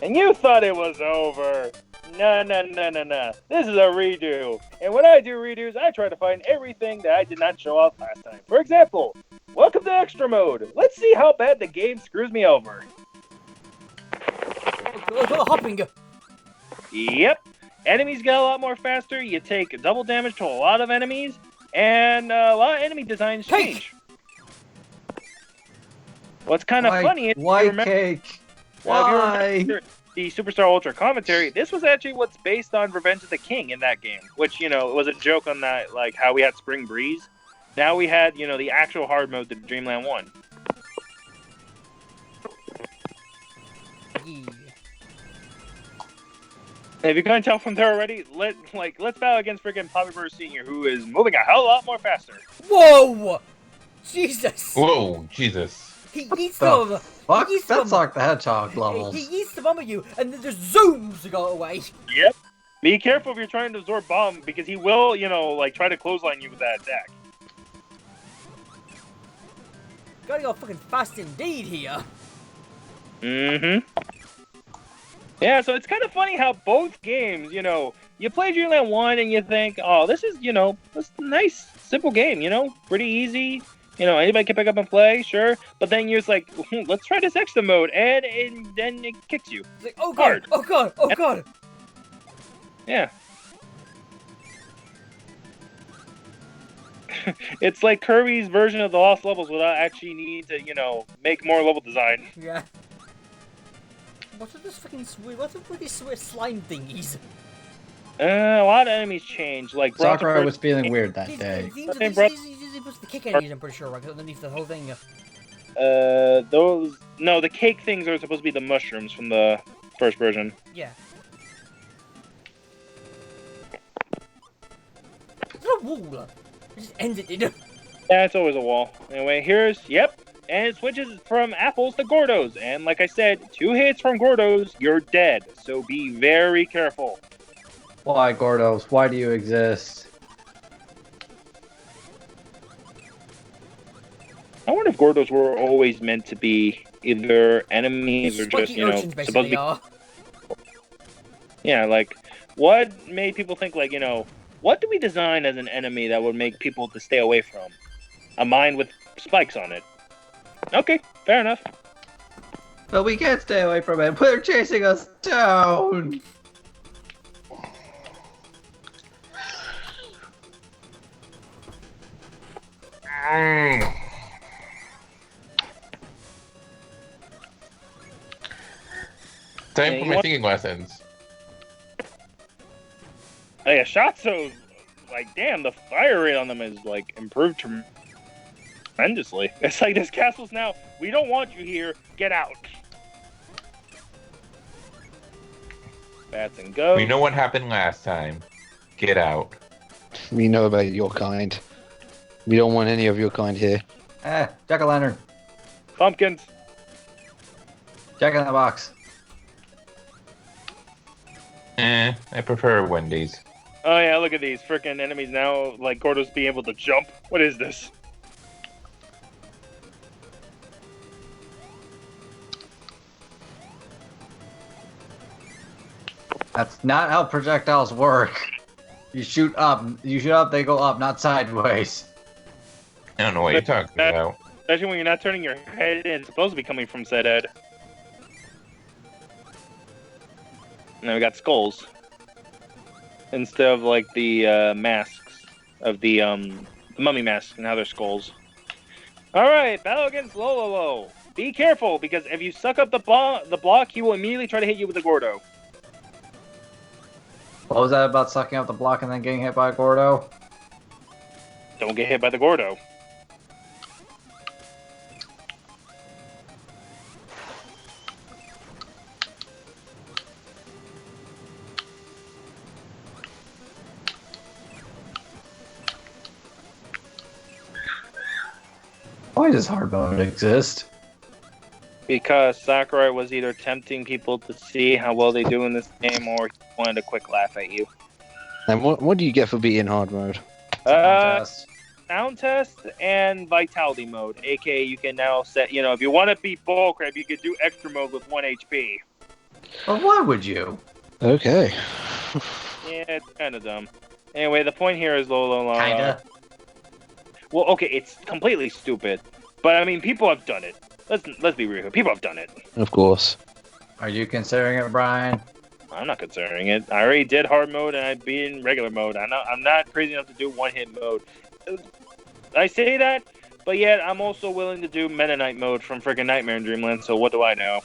And you thought it was over. No, no, no, no, no. This is a redo. And when I do redos, I try to find everything that I did not show off last time. For example, welcome to Extra Mode. Let's see how bad the game screws me over. Hopping. Yep. Enemies get a lot more faster. You take double damage to a lot of enemies. And a lot of enemy designs change. What's kind of funny is White cake. Why? If you remember the Superstar Ultra commentary, this was actually what's based on Revenge of the King in that game, which, you know, it was a joke on that, like how we had Spring Breeze. Now we had, you know, the actual hard mode that Dreamland 1. Yeah. If you can't tell from there already, let's battle against freaking Poppy Burr Sr., who is moving a hell of a lot more faster. Whoa! Jesus! Whoa, Jesus. He eats them! Fuck, that's like the Hedgehog levels. He eats the bomb at you, and then just zooms to go away. Yep. Be careful if you're trying to absorb bomb, because he will, you know, like, try to clothesline you with that attack. Gotta go fucking fast indeed here. Mm-hmm. Yeah, so it's kind of funny how both games, you know, you play Dreamland 1 and you think, oh, this is, you know, this a nice, simple game, you know, pretty easy. You know, anybody can pick up and play, sure. But then you're just like, let's try this extra mode, and then it kicks you. It's like, oh god, hard. oh god, oh god. Yeah. It's like Kirby's version of the Lost Levels without actually needing to, you know, make more level design. Yeah. What are this fucking what's up with these slime thingies? A lot of enemies change. Like Sakurai was feeling weird that day. He puts the kick enemies, I'm pretty sure, right? Underneath the whole thing. The cake things are supposed to be the mushrooms from the first version. Yeah. It's not a wall. It just ended it. Yeah, it's always a wall. Anyway, and it switches from apples to Gordos. And like I said, 2 hits from Gordos, you're dead. So be very careful. Why, Gordos? Why do you exist? I wonder if Gordos were always meant to be either enemies or just, you know, supposed to be... Yeah, like, what made people think, like, you know, what do we design as an enemy that would make people to stay away from? A mine with spikes on it. Okay, fair enough. But we can't stay away from it. They're chasing us down. Time for my thinking lessons. Hey, a shot so, like, damn, the fire rate on them is, like, improved tremendously. It's like, this castle's now, we don't want you here, get out. Bats and ghosts. We know what happened last time. Get out. We know about your kind. We don't want any of your kind here. Jack-o'-lantern. Pumpkins. Jack-in-the-box. I prefer Wendy's. Oh yeah, look at these freaking enemies now, like Gordos being able to jump. What is this? That's not how projectiles work. You shoot up, they go up, not sideways. I don't know what you're talking about. Especially when you're not turning your head and it's supposed to be coming from said head. And then we got skulls. Instead of like the masks of the mummy masks, now they're skulls. Alright, battle against Lololo. Be careful, because if you suck up the block, he will immediately try to hit you with a Gordo. What was that about sucking up the block and then getting hit by a Gordo? Don't get hit by the Gordo. Why does hard mode exist? Because Sakurai was either tempting people to see how well they do in this game, or he wanted a quick laugh at you. And what do you get for beating hard mode? Sound test and vitality mode. AKA, you can now set, you know, if you want to beat Bullcrab, you could do extra mode with 1 HP. But why would you? Okay. Yeah, it's kind of dumb. Anyway, the point here is low. Kinda. Well, okay, it's completely stupid, but I mean, people have done it. Let's be real. People have done it. Of course. Are you considering it, Brian? I'm not considering it. I already did hard mode and I beat in regular mode. I'm not crazy enough to do one-hit mode. I say that, but yet I'm also willing to do Meta Knight mode from freaking Nightmare in Dreamland. So what do I know?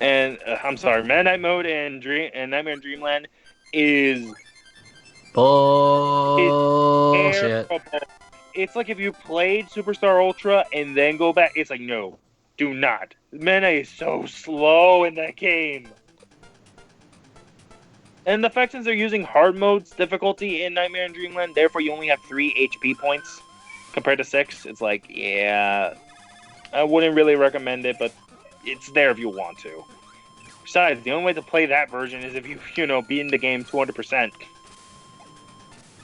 And I'm sorry, Meta Knight mode and Nightmare in Dreamland is Bullshit. terrible. It's like if you played Superstar Ultra and then go back. It's like, no, do not. Meta is so slow in that game. And the fact since they're using hard mode's difficulty in Nightmare in Dreamland, therefore you only have 3 HP points compared to 6. It's like, yeah, I wouldn't really recommend it, but it's there if you want to. Besides, the only way to play that version is if you know, beat in the game 200%.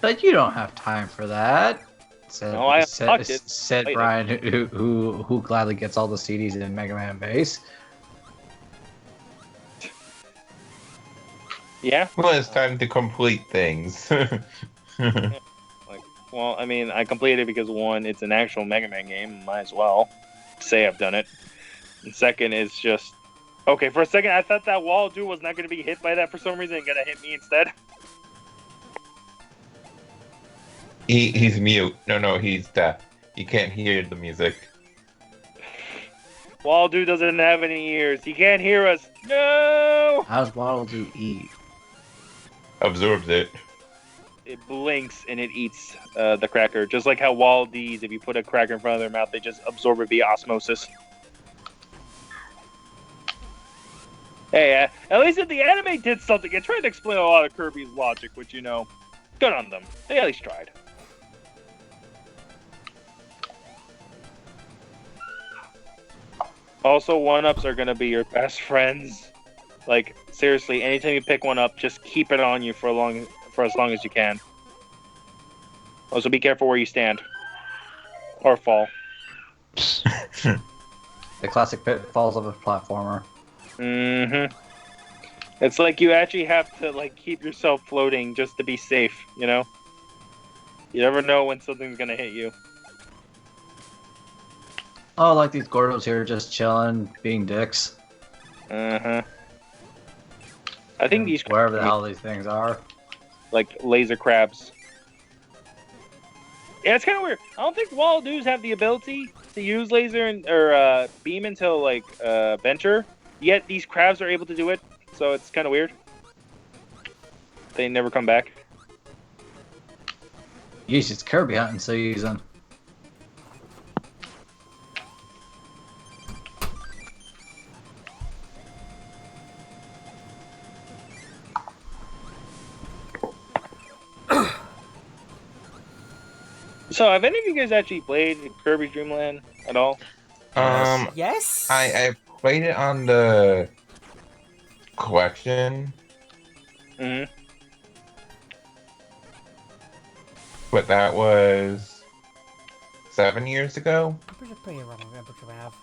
But you don't have time for that. Said, No, I said, unlocked it. said Played it. Brian, who gladly gets all the CDs in Mega Man base. Yeah? Well, it's time to complete things. Well, I mean, I completed it because, one, it's an actual Mega Man game. Might as well say I've done it. And second, it's just... Okay, for a second, I thought that wall dude was not going to be hit by that for some reason and going to hit me instead. He's mute. No, he's deaf. You can't hear the music. Wall dude doesn't have any ears. He can't hear us. No! How's Waddle Do eat? Absorbs it. It blinks and it eats the cracker. Just like how Wall D's, if you put a cracker in front of their mouth, they just absorb it via osmosis. Hey, at least if the anime did something, it tried to explain a lot of Kirby's logic, which, you know, good on them. They at least tried. Also, 1-ups are going to be your best friends. Like, seriously, anytime you pick one up, just keep it on you for as long as you can. Also, be careful where you stand. Or fall. The classic pitfalls of a platformer. Mm-hmm. It's like you actually have to, like, keep yourself floating just to be safe, you know? You never know when something's going to hit you. Oh, like these Gordos here just chilling, being dicks. Uh-huh. I think these wherever the hell these things are. like laser crabs. Yeah, it's kind of weird. I don't think wall dudes have the ability to use laser or beam until like venture. Yet these crabs are able to do it, so it's kind of weird. They never come back. Yeesh, it's Kirby hunting season. So, have any of you guys actually played Kirby's Dreamland at all? Yes? I played it on the collection, Mm-hmm. but that was 7 years ago, I'm pretty wrong. I'm pretty have.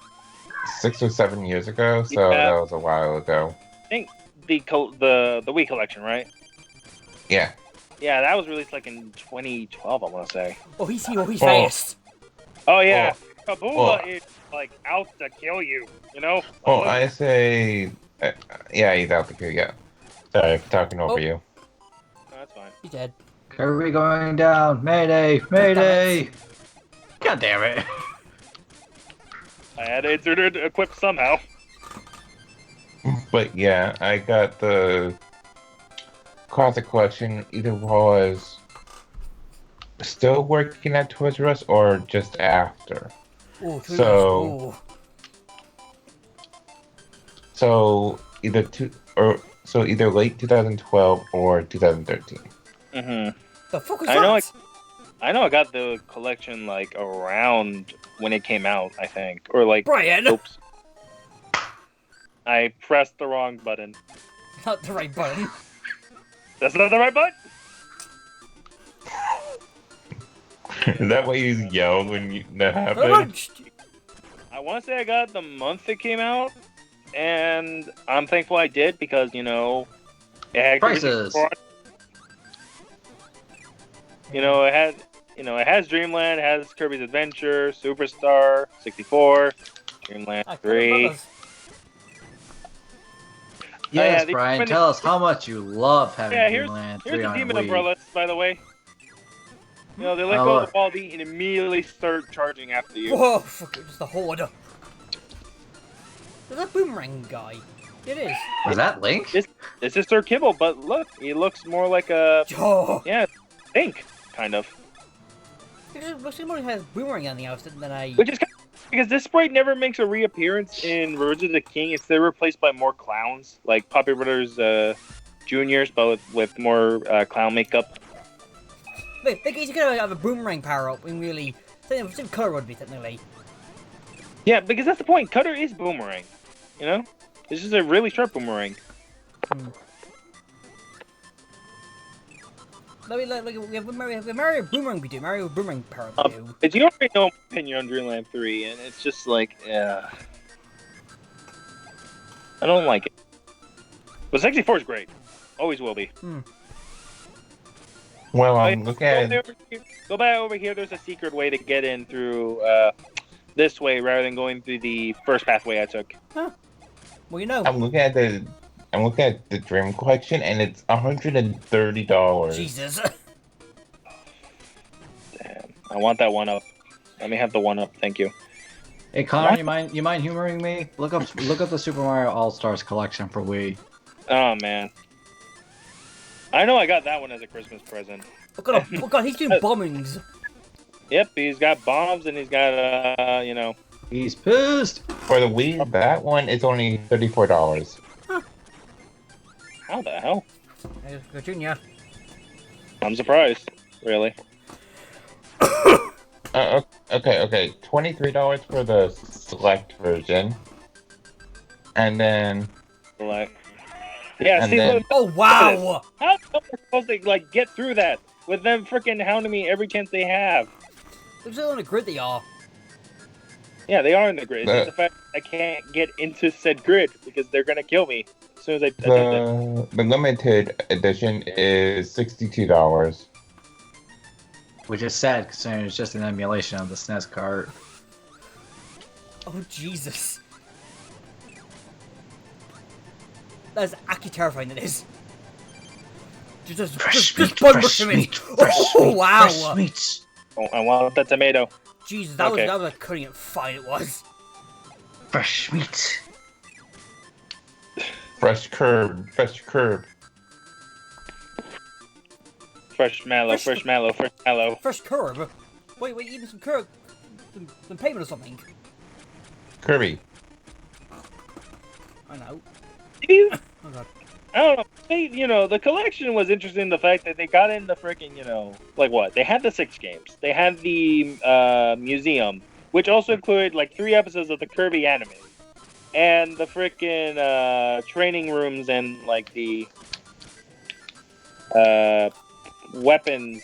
6 or 7 years ago. So Yeah. that was a while ago. I think the Wii collection, right? Yeah. Yeah, that was released like in 2012, I want to say. Oh, he's fast. Oh yeah, Oh. Kabula Oh. is like out to kill you. You know? Oh, I say, yeah, he's out the queue. Yeah. Sorry for talking over Oh. you. No, that's fine. He's dead. Kirby going down. Mayday! Mayday! God damn it. I had to insert it equipped somehow. But yeah, I got the classic collection. Either was still working at Toys R Us or just after. Ooh, So- So either late 2012 or 2013. Mm-hmm. the fuck was I know that? I know I got the collection like around when it came out, I think, or like. Brian! Oops. I pressed the wrong button. Not the right button. That's not the right button. Is that why you yelled when that happened? Punch! I I want to say I got it the month it came out, and I'm thankful I did because it had Prices. it has Dreamland, it has Kirby's Adventure, Superstar, 64, Dreamland 3. Yes, the Brian, Dreamland- tell us how much you love having Dreamland 3 Here's the on Demon Wii. Umbrellas, by the way. They let go of the ball and immediately start charging after you. Whoa, fuck it, just a horde. There's that boomerang guy. It is. Was that Link? This is Sir Kibble, but look, he looks more like a Oh. Link, kind of. It looks like he has boomerang on the house than I. Which is kind of, because this sprite never makes a reappearance in Rose of the King. It's they're replaced by more clowns, like Poppy Brothers Juniors, but with more clown makeup. Wait, he's gonna have a boomerang power up and really. Same color would be technically. Yeah, because that's the point. Cutter is boomerang. This is a really sharp boomerang. We have Mario Boomerang we do. Mario Boomerang power up we do. But you already know my opinion on Dreamland 3, and it's just like, I don't like it. But 64 is great. Always will be. Well, look at Go back over here. There's a secret way to get in through this way rather than going through the first pathway I took. Huh. Well, you know. I'm looking at the Dream Collection, and it's $130. Jesus. Damn. I want that one up. Let me have the one up. Thank you. Hey Connor, What? you mind humoring me? Look up the Super Mario All Stars collection for Wii. Oh man. I know I got that one as a Christmas present. Oh god, he's doing bombings. Yep, he's got bombs and he's got He's pissed. For the Wii, that one is only $34. How the hell? Go Junior. I'm surprised. Really. Okay. $23 for the select version, and then Like, yeah. And See, then- look, Oh wow! how am I supposed to get through that with them freaking hounding me every chance they have? Look how on the grid they are. Yeah, they are in the grid. It's just the fact I can't get into said grid because they're gonna kill me as soon as I attempt it. the limited edition is $62. Which is sad considering it's just an emulation of the SNES cart. Oh Jesus! That is actually terrifying. That is. Just bun rush him in. Oh wow! Fresh meats. Oh, I want that tomato. Jesus, that Okay. was a cutting it fine. It was. Fresh meat. Fresh curb. Fresh mallow. Fresh curb. Wait, even some curb, some pavement or something. Kirby. I know. You- Oh god. I don't know. The collection was interesting in the fact that they got in the freaking, they had the 6 games. They had the museum, which also included 3 episodes of the Kirby anime, and the freaking training rooms and the weapons,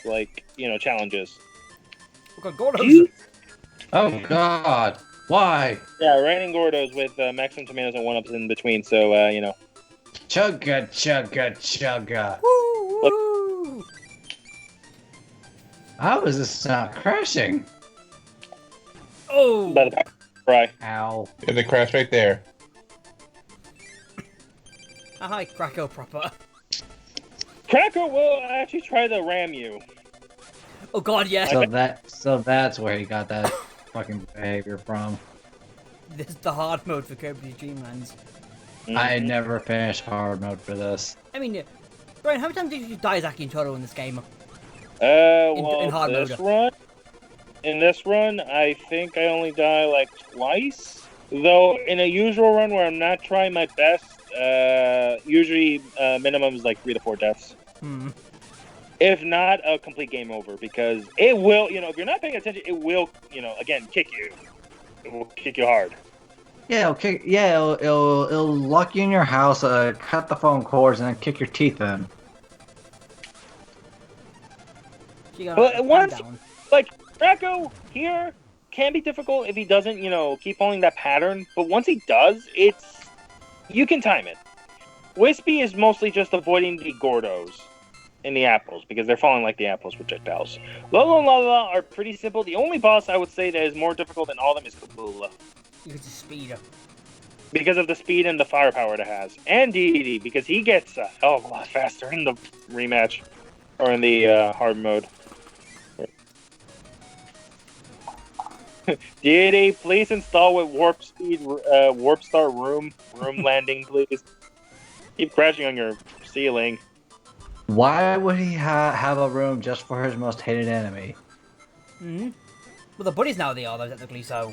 challenges. Oh god, Gordos. Gee. Oh god. Why? Yeah, raining Gordos with maximum tomatoes and 1-ups in between. So Chugga chugga chugga. Woo, woo. How is this not crashing? Oh. by the cry. Ow. There's a crash right there. Hi, Krakow proper. Cracker will actually try to ram you. Oh god, yeah. So that's where he got that fucking behavior from. This is the hard mode for Kirby's Dream Lands. I never finished hard mode for this. I mean, Brian, how many times did you die Zaki in total in this game? Well, in hard mode. In this run, I think I only die twice. Though in a usual run where I'm not trying my best, usually minimum is 3 to 4 deaths. If not, a complete game over, because it will, if you're not paying attention, it will, again, kick you. It will kick you hard. Yeah, okay. Yeah, it'll lock you in your house, cut the phone cords, and then kick your teeth in. You But gotta once, calm down. Draco here can be difficult if he doesn't, keep following that pattern. But once he does, you can time it. Wispy is mostly just avoiding the Gordos and the apples because they're falling like the apples projectiles. Lolo and Lala are pretty simple. The only boss I would say that is more difficult than all of them is Kabula. Because of speed. Because of the speed and the firepower it has. And Dee because he gets a hell of a lot faster in the rematch. Or in the hard mode. Dee please install with warp speed, warp star room landing, please. Keep crashing on your ceiling. Why would he have a room just for his most hated enemy? Hmm. Well, the buddies now they are though, technically. So.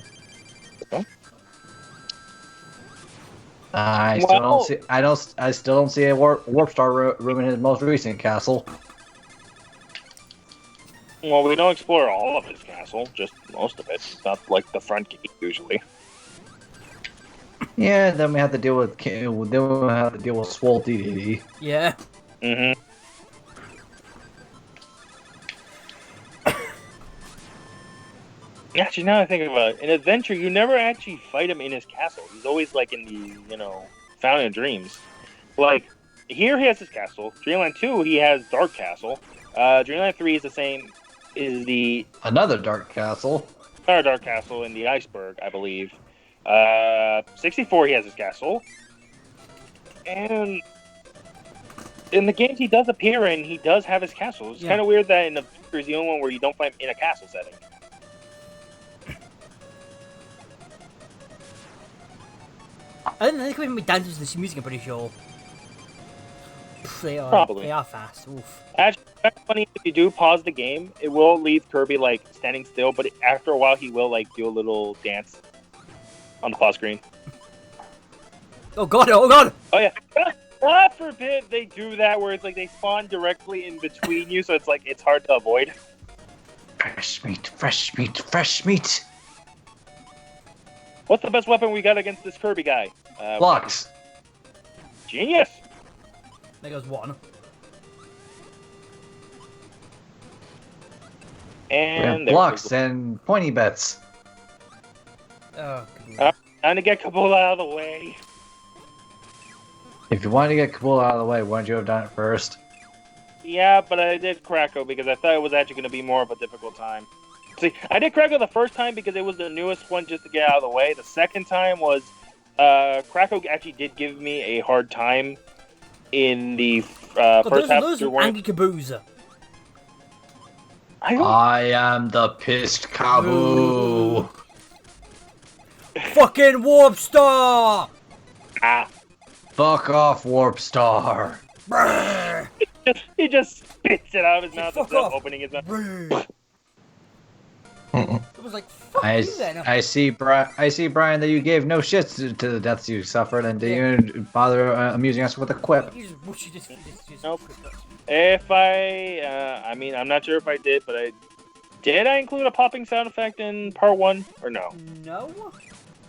I still don't see a warp star room in his most recent castle. Well, we don't explore all of his castle, just most of it. It's not like the front gate usually. Yeah, then we have to deal with Swole DDD. Yeah. Mm-hmm. Actually, now I think about it, in Adventure, you never actually fight him in his castle. He's always like in the, Fountain of Dreams. Like, here he has his castle. Dreamland 2, he has Dark Castle. Dreamland 3 is the same. Another Dark Castle. Another Dark Castle in the Iceberg, I believe. 64, he has his castle. And in the games he does appear in, he does have his castle. It's kind of weird that in the is the only one where you don't fight him in a castle setting. I don't know, they could even be dancing to this music, I'm pretty sure. They are, Probably. They are fast. Oof. Actually, it's funny if you do pause the game, it will leave Kirby like standing still, but after a while he will like do a little dance on the pause screen. Oh god! Oh god! Oh yeah. God forbid they do that where it's like they spawn directly in between you, so it's like it's hard to avoid. Fresh meat, fresh meat, fresh meat. What's the best weapon we got against this Kirby guy? Blocks. Genius. There goes one. And blocks and pointy bets. Oh. Time to get Kabula out of the way. If you wanted to get Kabul out of the way, wouldn't you have done it first? Yeah, but I did Krako because I thought it was actually going to be more of a difficult time. See, I did Krako the first time because it was the newest one just to get out of the way. The second time was Krako actually did give me a hard time in the first half. Those are Angie Kabuza. I am the pissed Kabu. Fucking Warp Star! Ah. Fuck off, Warp Star. He just spits it out of his mouth Fuck instead of off. opening his mouth. It was like, fuck you then. I see, Brian, that you gave no shits to the deaths you suffered, and didn't even bother amusing us with a quip. You just Nope. If I mean, I'm not sure if I did, but did I include a popping sound effect in part 1 or no? No.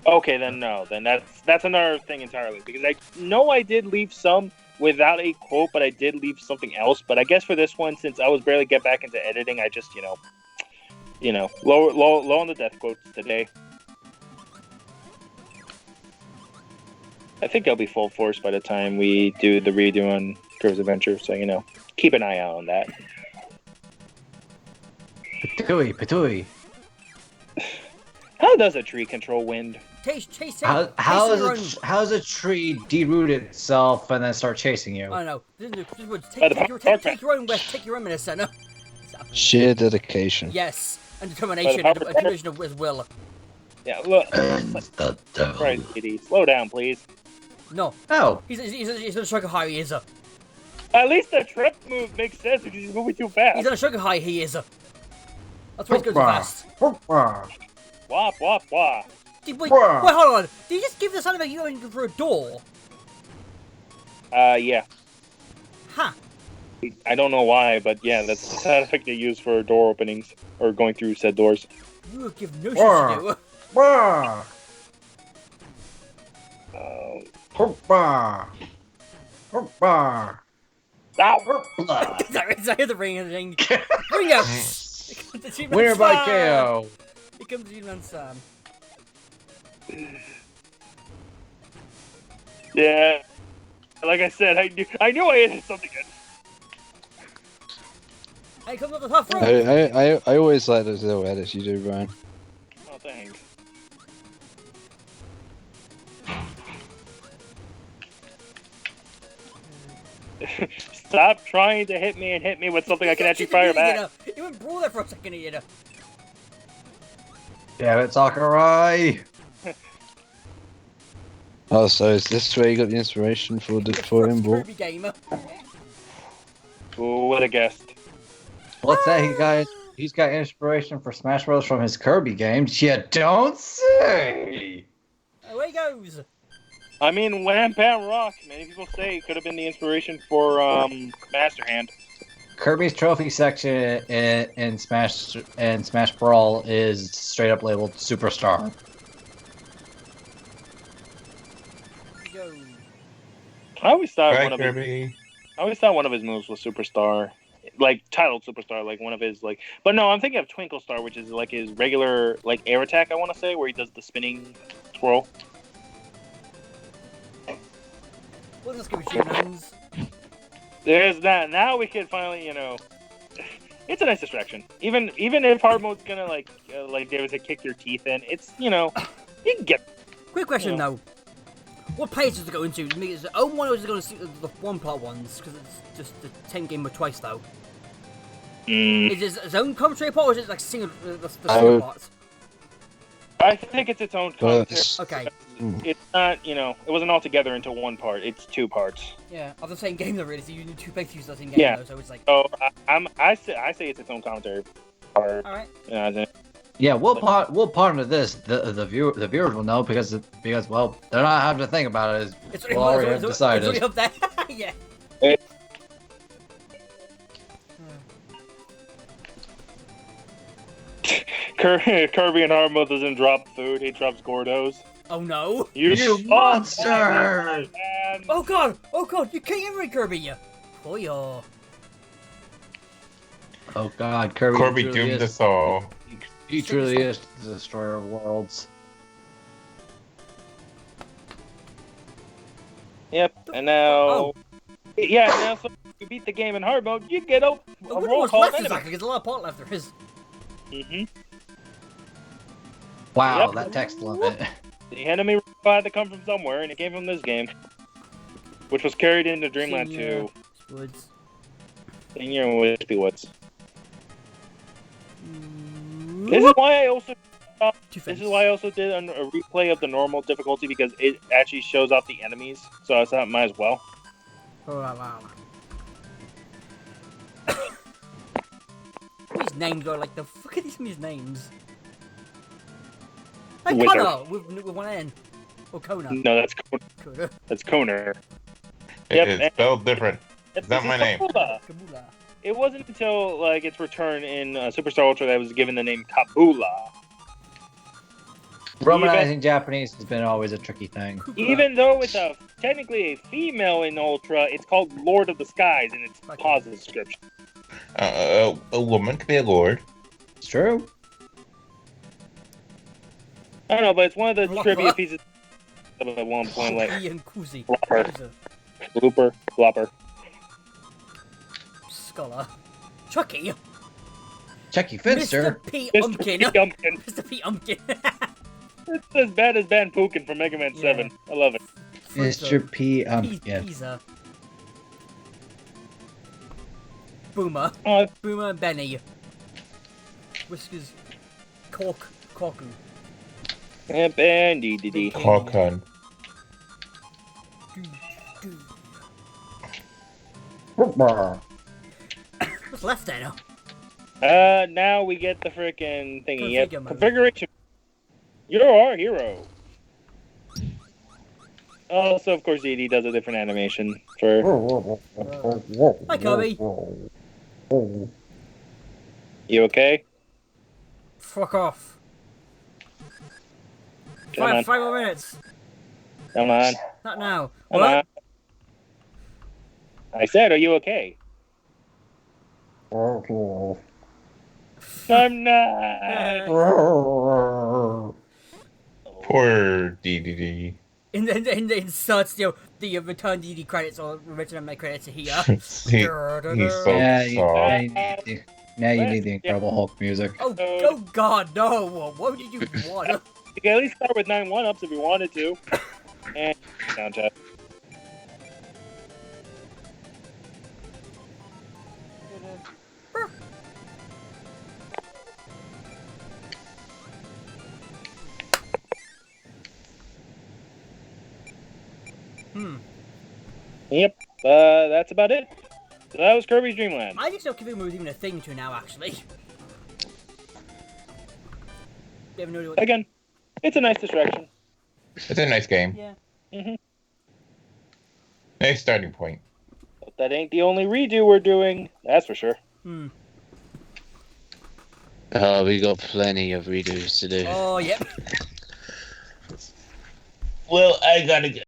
Okay, then no. Then that's another thing entirely because I know I did leave some without a quote, but I did leave something else. But I guess for this one, since I was barely get back into editing, I just low on the death quotes today. I think I'll be full force by the time we do the redo on Kirby's Adventure, so keep an eye out on that. Patooey. How does a tree control wind? How's a tree deroot itself and then start chasing you? I don't know. Take your own west, take your own minister, no? Sheer dedication. Yes, and determination, and determination as well. Yeah, look. The devil. Right, Kitty, slow down, please. No. Oh. He's on a sugar high, he is. At least the trip move makes sense because he's moving too fast. He's on a sugar high, he is. That's why he's going so fast. Wah, wah, wah. Wait, hold on. Did you just give the sound effect you going through a door? Yeah. Huh. I don't know why, but yeah, that's the sound effect they use for door openings, or going through said doors. You would give no shit to do. Ow! Sorry, the ring. Ring out! Winner by KO. comes Dreamland Sam. Yeah. Like I said, I knew I hit something good. Hey, comes up the tough road. I always like those little edits you do, Brian. Oh, thanks. Stop trying to hit me and hit me with something I can actually fire back. You went brawl there for a second, you know. Damn it, Sakurai! Oh, so is this where you got the inspiration for him, ball? Kirby gamer. Who would have guessed? What's that? He's got inspiration for Smash Bros. From his Kirby games. You don't say! Away he goes. I mean, Wham Bam Rock. Many people say it could have been the inspiration for Master Hand. Kirby's trophy section in Smash Brawl is straight up labeled Superstar. Go. I always thought Bye, one of Kirby. his moves was Superstar, like titled Superstar, like one of his like. But no, I'm thinking of Twinkle Star, which is like his regular like air attack. I want to say where he does the spinning twirl. Well, let's go with Dreamlands. There's that. Now we can finally, it's a nice distraction. Even if hard mode's gonna like David said, kick your teeth in. It's you can get. Quick question Yeah. though. What page does it go into? Is it own one or is it going to the one part ones? Because it's just the 10 game with twice though. Is it its own commentary part or is it like single the single parts? I think it's its own commentary. Okay. It's not, it wasn't all together into one part. It's two parts. Yeah, of the same game though, really. So you need two playthroughs of the same game Yeah. though. So it's like. So I say it's its own commentary part. All right. Yeah, we'll partner this. The viewers will know because well, they're not having to think about it. It's We'll already have decided. It's already up there. Yeah. Kirby and Harmo doesn't drop food. He drops Gordos. Oh no. You monster! Man. Oh god! Oh god! You can't even Kirby you. Oh yeah. Oh god, Kirby truly doomed is- us all. He truly is the destroyer of worlds. Yep. And now, now so you beat the game in hard mode, you get a roll call left enemy. exactly, there's a lot of part left there is. Wow, Yep. that text limit. The enemy had to come from somewhere, and it came from this game, which was carried into Dreamland 2. Woods. In your Wispy Woods. This is why I also. This is why I also did a replay of the normal difficulty because it actually shows off the enemies, so I thought might as well. Oh wow. These names are like the fuck are these names? Like Wither. Connor with one N. Or Kona. No, that's Kona. that's Koner. Yep, It's spelled different. It's not my name. Kabula. Kabula. It wasn't until its return in Superstar Ultra that it was given the name Kabula. Romanizing Japanese has been always a tricky thing. Even though it's technically a female in Ultra, it's called Lord of the Skies in its positive description. A woman could be a lord. It's true. I don't know, but it's one of the Flopper. trivia pieces at one point, like Kuki and Kuzi. Flopper. Kuza. Blooper, Flopper. Scholar. Chucky. Chucky Finster. Mr. P. Mr. Umpkin. P. Umpkin. Mr. P. Umpkin. It's as bad as Ban Pookin from Mega Man 7. I love it. Mr. P. Yeah. Pizza. Boomer. Oh, Boomer and Benny. Whiskers. Corku. yep, and D. Hawkon. What's left there now? Now we get the frickin' thingy. Yep. Configure mode. Configuration. You're our hero. Also, of course, DD does a different animation for. Hi, Kirby. You okay? Fuck off. Come on. 5 more minutes. Come on. Not now. Come What? on. I said, are you okay? I'm not. Poor DDD. And then inserts the return DD credits or original make credits here. He's so Yeah, soft. now you need the Incredible Hulk music. Oh God, no! What did you want? You can at least start with 9 1-ups if you wanted to. And soundtrack. Yep, that's about it. So that was Kirby's Dream Land. I just know Kirby was even a thing to now, actually. Again, it's a nice distraction. It's a nice game. Yeah. Mm-hmm. Nice starting point. But that ain't the only redo we're doing, that's for sure. Hmm. Oh, we got plenty of redos to do. Oh, yep. Well, I gotta